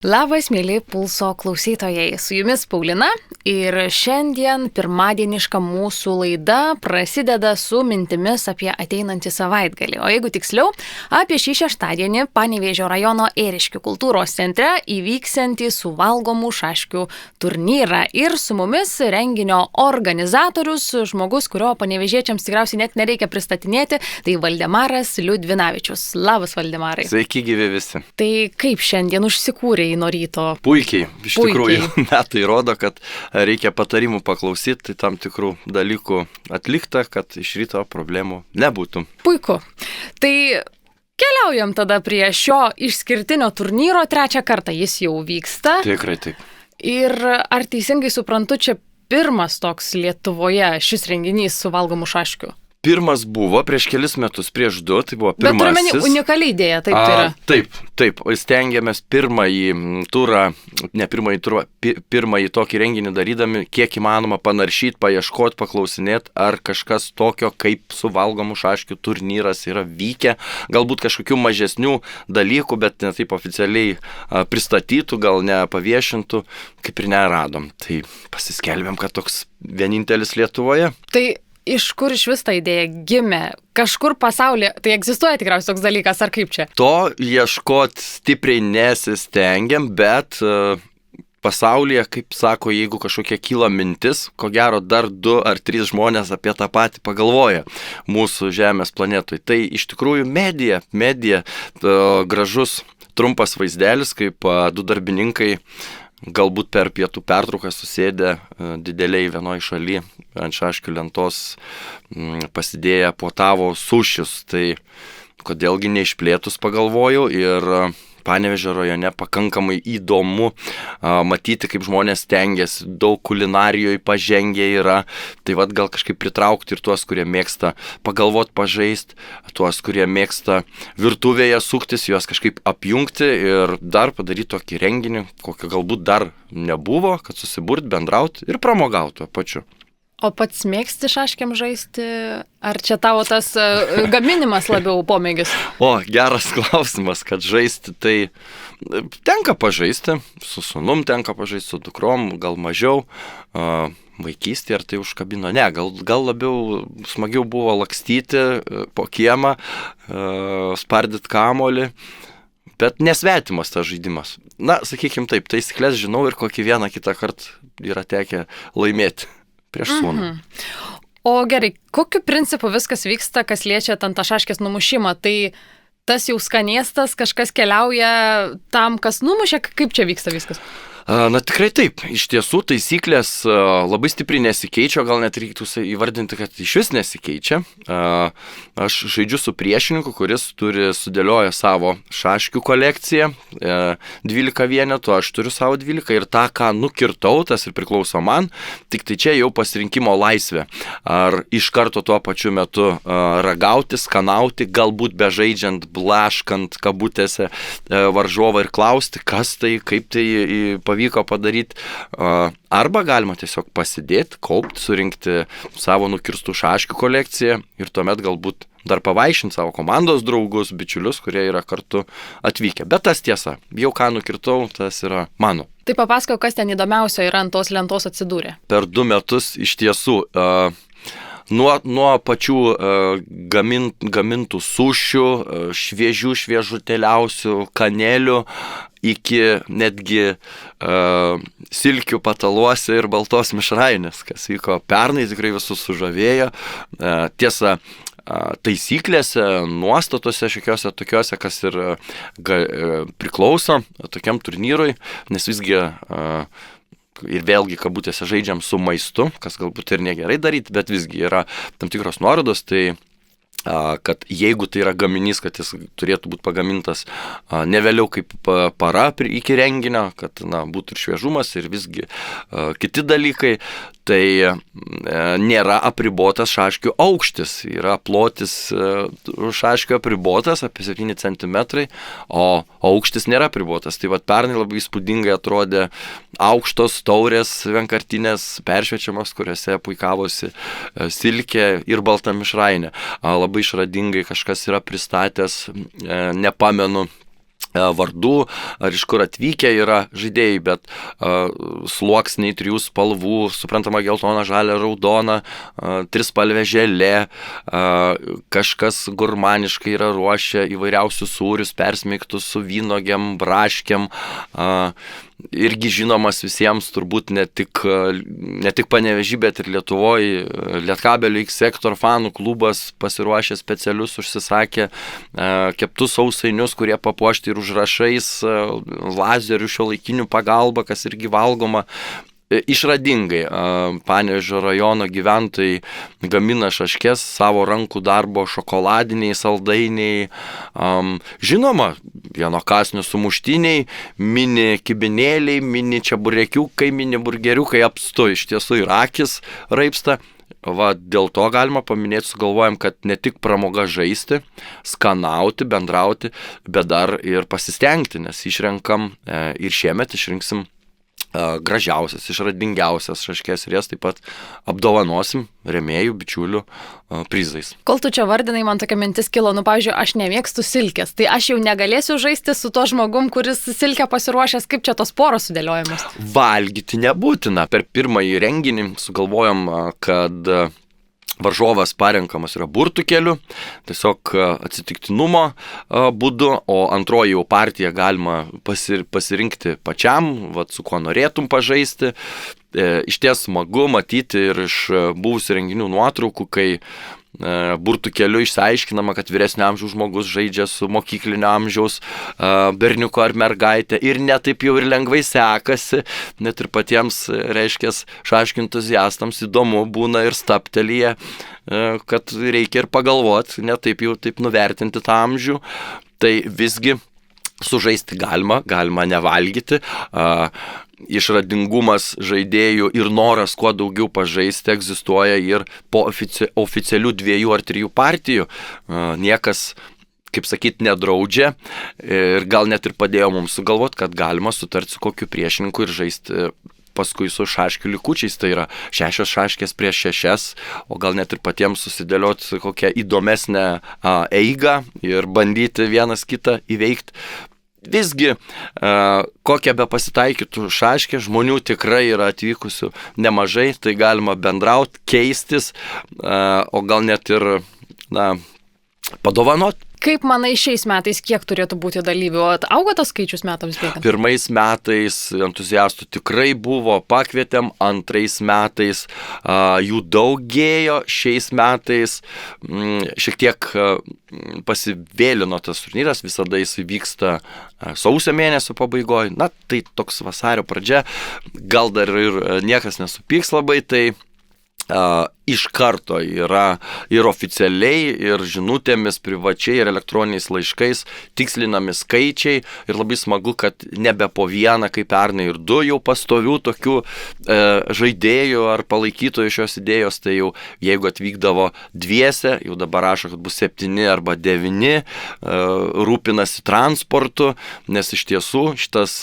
Labas, mėly Pulso klausytojai, su jumis Paulina ir šiandien pirmadieniška mūsų laida prasideda su mintimis apie ateinantį savaitgalį. O jeigu tiksliau, apie šį šeštadienį Panevėžio rajono Ėriškių kultūros centre įvyksiantį suvalgomų šaškių turnyrą. Ir su mumis renginio organizatorius, žmogus, kurio panevėžiečiams tikriausiai net nereikia pristatinėti, tai Valdemaras Liudvinavičius. Labas, Valdemarai. Sveiki, gyvi visi. Tai kaip šiandien užsikūrė nuo ryto? Puikiai. Iš tikrųjų, metai rodo, kad reikia patarimų paklausyti, tai tam tikrų dalykų atlikta, kad iš ryto problemų nebūtų. Puiku. Tai keliaujam tada prie šio išskirtinio turnyro. Trečią kartą jis jau vyksta. Tikrai taip. Ir ar teisingai suprantu, čia pirmas toks Lietuvoje šis renginys su valgomų šaškių? Pirmas buvo prieš kelis metus, prieš 2, tai buvo pirmasis. Bet turime unikali idėja, taip tai yra. Taip, stengiamės pirmąjį tokį renginį darydami, kiek įmanoma panaršyti, paieškoti, paklausinėti, ar kažkas tokio kaip su valgomų šaškių turnyras yra vykę, galbūt kažkokių mažesnių dalykų, bet ne taip oficialiai pristatytų, gal nepaviešintų, kaip ir neradom. Tai pasiskelbėm, kad toks vienintelis Lietuvoje. Tai iš kur iš vis ta idėja gimė? Kažkur pasaulyje, tai egzistuoja tikriausiai toks dalykas, ar kaip čia? To ieškoti stipriai nesistengiam, bet pasaulyje, kaip sako, jeigu kažkokia kyla mintis, ko gero dar 2 ar 3 žmonės apie tą patį pagalvoja mūsų Žemės planetui. Tai iš tikrųjų medija, gražus trumpas vaizdelis, kaip 2 darbininkai galbūt per pietų pertrauką susėdę dideliai vienoj šaly ant šaškių lentos pasidėję puotavo sušius. Tai kodėlgi neišplėtus pagalvojau ir Panevėžio rajone pakankamai įdomu matyti, kaip žmonės stengiasi, daug kulinarijoje pažengę yra. Tai vad gal kažkaip pritraukti ir tuos, kurie mėgsta pagalvoti, pažaisti, tuos, kurie mėgsta virtuvėje suktis, juos kažkaip apjungti ir dar padaryti tokį renginį, kokio galbūt dar nebuvo, kad susiburt, bendrauti ir pramogauti pačiu. O pats mėgsti šaškiam žaisti? Ar čia tavo tas gaminimas labiau pomėgis? O, geras klausimas, kad žaisti, tai tenka pažaisti, su sūnum tenka pažaisti, su dukrom, gal mažiau, vaikystė ar tai užkabino, ne, gal labiau smagiau buvo lakstyti po kiemą, spardyti kamuolį, bet nesvetimas tas žaidimas. Na, sakykim taip, taisyklės žinau ir kokį vieną kitą kartą yra tekę laimėti prieš sūnų. O gerai, kokiu principu viskas vyksta, kas liečia tą šaškės numušimą? Tai tas jau skanėstas, kažkas keliauja tam, kas numušė, kaip čia vyksta viskas? Na tikrai taip, iš tiesų taisyklės labai stipriai nesikeičia, gal net reiktų įvardinti, kad iš vis nesikeičia. Aš žaidžiu su priešininku, kuris turi sudėlioję savo šaškių kolekciją, 12 vienetų, aš turiu savo 12 ir tą, ką nukirtau, tas ir priklauso man, tik tai čia jau pasirinkimo laisvė. Ar iš karto tuo pačiu metu ragauti, skanauti, galbūt bežaidžiant, blaškant kabutėse varžovą ir klausti, kas tai, kaip tai pavyko padaryti, arba galima tiesiog pasidėti, kaupti, surinkti savo nukirstų šaškių kolekciją ir tuomet galbūt dar pavaišinti savo komandos draugus, bičiulius, kurie yra kartu atvykę. Bet tas tiesa, jau ką nukirtau, tas yra mano. Tai papasakau, kas ten įdomiausio yra ant tos lentos atsidūrė. Per 2 metus iš tiesų nuo pačių gamintų sušių, šviežutėliausių kanelių, iki netgi silkių pataluose ir baltos mišrainės, kas vyko pernai, tikrai visus sužavėjo. Tiesa, taisyklėse, nuostatose šiokiose tokiose, kas ir priklauso tokiam turnyrui, nes visgi ir vėlgi kabutėse žaidžiam su maistu, kas galbūt ir negerai daryti, bet visgi yra tam tikros nuorodos, tai kad jeigu tai yra gaminys, kad jis turėtų būti pagamintas ne vėliau kaip para iki renginio, kad būtų ir šviežumas ir visgi kiti dalykai, tai nėra apribotas šaškių aukštis, yra plotis šaškių apribotas apie 7 cm, o aukštis nėra apribotas. Tai pernai labai įspūdingai atrodė aukštos taurės vienkartinės peršviečiamos, kuriuose puikavosi silkė ir balta mišrainė. Labai išradingai kažkas yra pristatęs, nepamenu vardų, ar iš kur atvykę yra žaidėjai, bet sluoksniai 3 spalvų, suprantama, geltona, žalia, raudona, 3-spalvė želė, kažkas gurmaniškai yra ruošę įvairiausius sūrius, persmeigtus su vynogiam, braškiam, irgi žinomas visiems, turbūt ne tik Panevėžy, bet ir Lietuvoje, Lietkabelio X Sektor fanų klubas pasiruošė specialius, užsisakė keptus sausainius, kurie papuošti ir užrašais, lazerių šiuolaikinių pagalba, kas irgi valgoma. Išradingai Panevėžio rajono gyventojai gamina šaškes, savo rankų darbo šokoladiniai, saldainiai, žinoma, vieno kąsnio sumuštiniai, mini kibinėliai, mini čeburekiukai, mini burgeriukai, apstu iš tiesų ir akis raipsta. Va, dėl to galima paminėti, sugalvojam, kad ne tik pramoga žaisti, skanauti, bendrauti, bet dar ir pasistengti, nes išrenkam ir šiemet išrinksim gražiausias, išradingiausias šaškės ir jas taip pat apdovanosim rėmėjų, bičiulių prizais. Kol tu čia vardinai, man tokia mintis kilo, pavyzdžiui, aš nemėgstu silkės, tai aš jau negalėsiu žaisti su to žmogum, kuris silkę pasiruošęs, kaip čia tos poros sudėliojamos. Valgyti nebūtina. Per pirmąjį renginį sugalvojom, kad varžovas parenkamas yra burtų keliu, tiesiog atsitiktinumo būdu, o antroji jau partija galima pasirinkti pačiam, su kuo norėtum pažaisti. Iš ties smagu matyti ir iš buvusių renginių nuotraukų, kai burtų keliu išsiaiškinama, kad vyresnio amžiaus žmogus žaidžia su mokyklinio amžiaus berniuku ar mergaitė ir netaip jau ir lengvai sekasi, net ir patiems, reiškia, šaškių entuziastams įdomu būna ir staptelyje, kad reikia ir pagalvoti, netaip jau taip nuvertinti tą amžių, tai visgi sužaisti galima nevalgyti. Išradingumas žaidėjų ir noras kuo daugiau pažaisti egzistuoja ir po oficialių 2 ar 3 partijų. Niekas, kaip sakyti, nedraudžia ir gal net ir padėjo mums sugalvoti, kad galima sutarti su kokiu priešininku ir žaisti paskui su šaškių likučiais, tai yra 6 šaškės prieš 6, o gal net ir patiems susidėlioti kokią įdomesnę eigą ir bandyti vienas kitą įveikti. Visgi, kokia be pasitaikytų šaškė, žmonių tikrai yra atvykusių nemažai, tai galima bendrauti, keistis, o gal net ir padovanoti. Kaip manai šiais metais, kiek turėtų būti dalyvių? Augo tas skaičius metams bėgant? Pirmais metais entuziastų tikrai buvo, pakvietėm, antrais metais jų daugėjo, šiais metais šiek tiek pasivėlino tas turnyras, visada jis vyksta sausio mėnesio pabaigoje, tai toks vasario pradžia, gal dar ir niekas nesupyks labai, tai iš karto yra ir oficialiai, ir žinutėmis, privačiai, ir elektroniniais laiškais tikslinami skaičiai ir labai smagu, kad nebe po vieną, kaip pernai, ir 2 jau pastovių tokių žaidėjų ar palaikytojų šios idėjos, tai jau jeigu atvykdavo 2, jau dabar rašo, kad bus 7 arba 9, rūpinasi transportu, nes iš tiesų šitas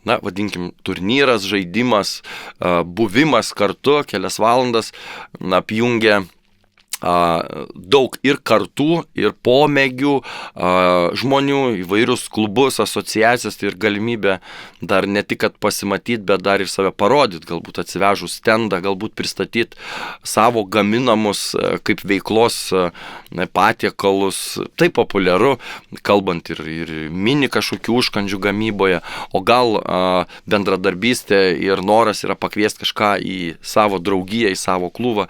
vadinkim, turnyras, žaidimas, buvimas kartu kelias valandas apjungia daug ir kartų, ir pomėgių žmonių, įvairius klubus, asociacijas, tai ir galimybė dar ne tik kad pasimatyti, bet dar ir save parodyti, galbūt atsivežus stendą, galbūt pristatyti savo gaminamus kaip veiklos patiekalus. Tai populiaru, kalbant ir mini kažkokių užkandžių gamyboje, o gal bendradarbystė ir noras yra pakviesti kažką į savo draugiją, į savo klubą,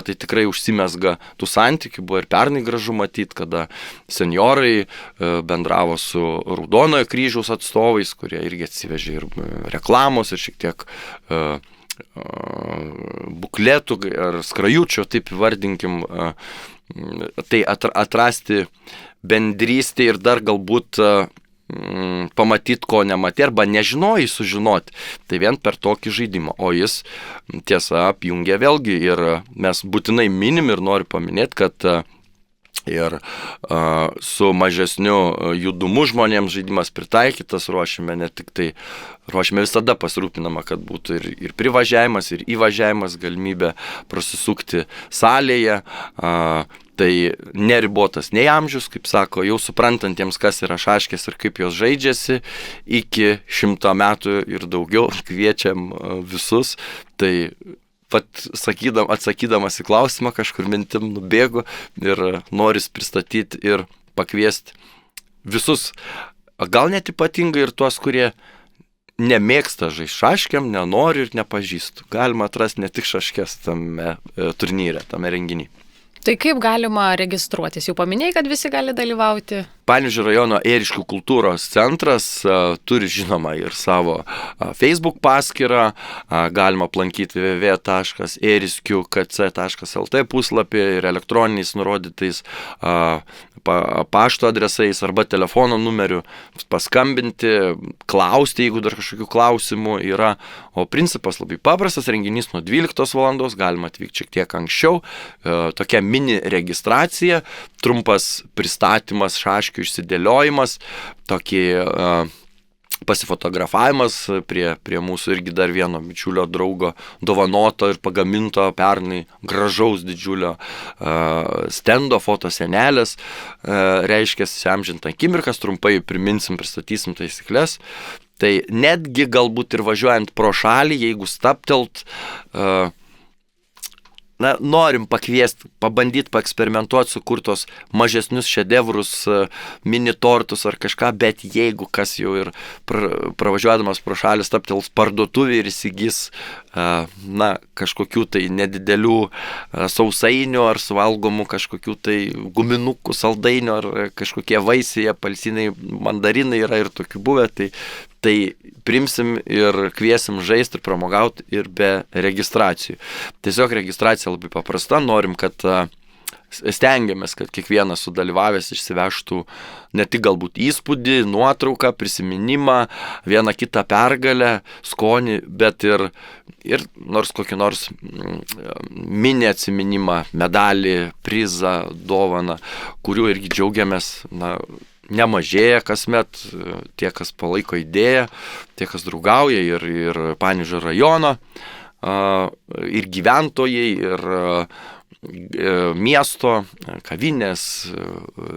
tai tikrai užsimesga tų santykių. Buvo ir pernai gražu matyti, kada senjorai bendravo su Raudonojo kryžiaus atstovais, kurie irgi atsivežė ir reklamos, ir šiek tiek bukletų ar skrajučių, taip vardinkim, tai atrasti bendrystę ir dar galbūt pamatyti, ko nematė, arba nežinojai sužinoti. Tai vien per tokį žaidimą. O jis, tiesa, apjungia vėlgi ir mes būtinai minim ir noriu paminėti, kad ir su mažesniu judumu žmonėms žaidimas pritaikytas, ruošiame visada pasirūpinama, kad būtų ir privažiavimas, ir įvažiavimas, galimybė prasisukti salėje, Tai neribotas nei amžius, kaip sako, jau suprantantiems, kas yra šaškės ir kaip jos žaidžiasi, iki 100 metų ir daugiau kviečiam visus. Tai atsakydamas į klausimą, kažkur mintim nubėgu ir noris pristatyti ir pakviesti visus, gal net ypatingai ir tuos, kurie nemėgsta žaisti šaškiam, nenori ir nepažįstų. Galima atrasti ne tik šaškės tame turnyre, tame renginį. Tai kaip galima registruotis? Jau paminėjai, kad visi gali dalyvauti? Panevėžio rajono Ėriškių kultūros centras turi žinoma ir savo Facebook paskyrą, galima aplankyti www.eriskiukc.lt puslapį ir elektroniniais nurodytais pašto adresais arba telefono numeriu paskambinti, klausti, jeigu dar kažkokių klausimų yra. O principas labai paprastas, renginys nuo 12 valandos, galima atvykti šiek tiek anksčiau, tokia mini registracija, trumpas pristatymas, šaškių išsidėliojimas, tokį pasifotografavimas prie mūsų irgi dar vieno bičiulio draugo dovanoto ir pagaminto pernai gražaus didžiulio stendo fotosenelės, reiškia įamžinta akimirkas, trumpai priminsim, pristatysim taisyklės. Tai netgi galbūt ir važiuojant pro šalį, jeigu staptelt, norim pakviesti, pabandyti paeksperimentuoti, sukurtos mažesnius šedevrus, mini tortus ar kažką, bet jeigu kas jau ir pravažiuodamas pro šalį staptels parduotuvį ir įsigys kažkokių tai nedidelių sausainių ar suvalgomų kažkokių tai guminukų, saldainių ar kažkokie vaisiai, apelsinai, mandarinai yra ir tokių buvę, tai primsim ir kviesim žaisti ir pramogauti ir be registracijų. Tiesiog registracija labai paprasta, norim, kad stengiamės, kad kiekvienas sudalyvavęs išsivežtų ne tik galbūt įspūdį, nuotrauką, prisiminimą, vieną kitą pergalę, skonį, bet ir nors kokį nors mini atsiminimą, medalį, prizą, dovaną, kurių irgi džiaugiamės, nemažėja kasmet, tie, kas palaiko idėją, tie, kas draugauja ir Panevėžio rajono, ir gyventojai, ir miesto, kavinės,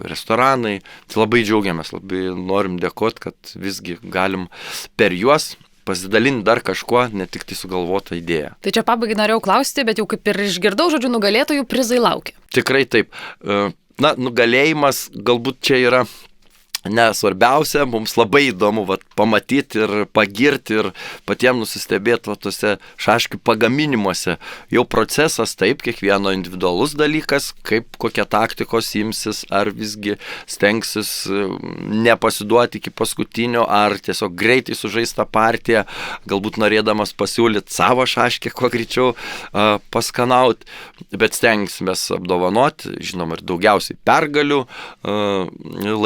restoranai. Tai labai džiaugiamės, labai norim dėkoti, kad visgi galim per juos pasidalinti dar kažkuo, ne tik tai sugalvotą idėją. Tai čia pabaigai norėjau klausti, bet jau kaip ir išgirdau, žodžiu, nugalėtojų prizai laukia. Tikrai taip. Nugalėjimas galbūt čia yra svarbiausia, mums labai įdomu pamatyti ir pagirti ir patiems nusistebėti tose šaškių pagaminimuose. Jau procesas taip, kiekvieno individualus dalykas, kaip kokia taktikos imsis, ar visgi stengsis nepasiduoti iki paskutinio, ar tiesiog greitai sužaista partija, galbūt norėdamas pasiūlyti savo šaškę kuo greičiau paskanauti, bet stengsimės apdovanoti, žinoma, ir daugiausiai pergalių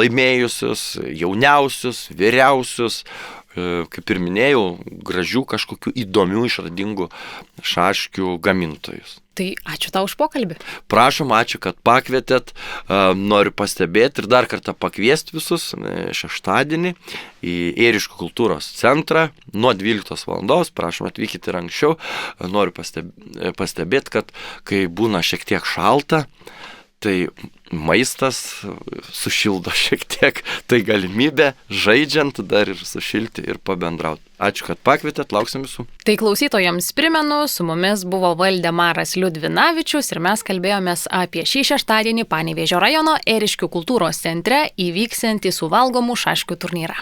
laimėjusių, jauniausius, vyriausius, kaip ir minėjau, gražių kažkokių įdomių, išradingų šaškių gamintojus. Tai ačiū tau už pokalbį. Prašom, ačiū, kad pakvietėt. Noriu pastebėti ir dar kartą pakviesti visus šeštadienį į Ėriškių kultūros centrą nuo 12 valandos. Prašom, atvykite ir anksčiau. Noriu pastebėti, kad kai būna šiek tiek šalta, tai maistas sušildo šiek tiek, tai galimybė žaidžiant dar ir sušilti ir pabendrauti. Ačiū, kad pakvietėt, lauksim visų. Tai klausytojams primenu, su mumis buvo Valdemaras Liudvinavičius ir mes kalbėjomės apie šį šeštadienį Panevėžio rajono Ėriškių kultūros centre įvyksiantį suvalgomų šaškių turnyrą.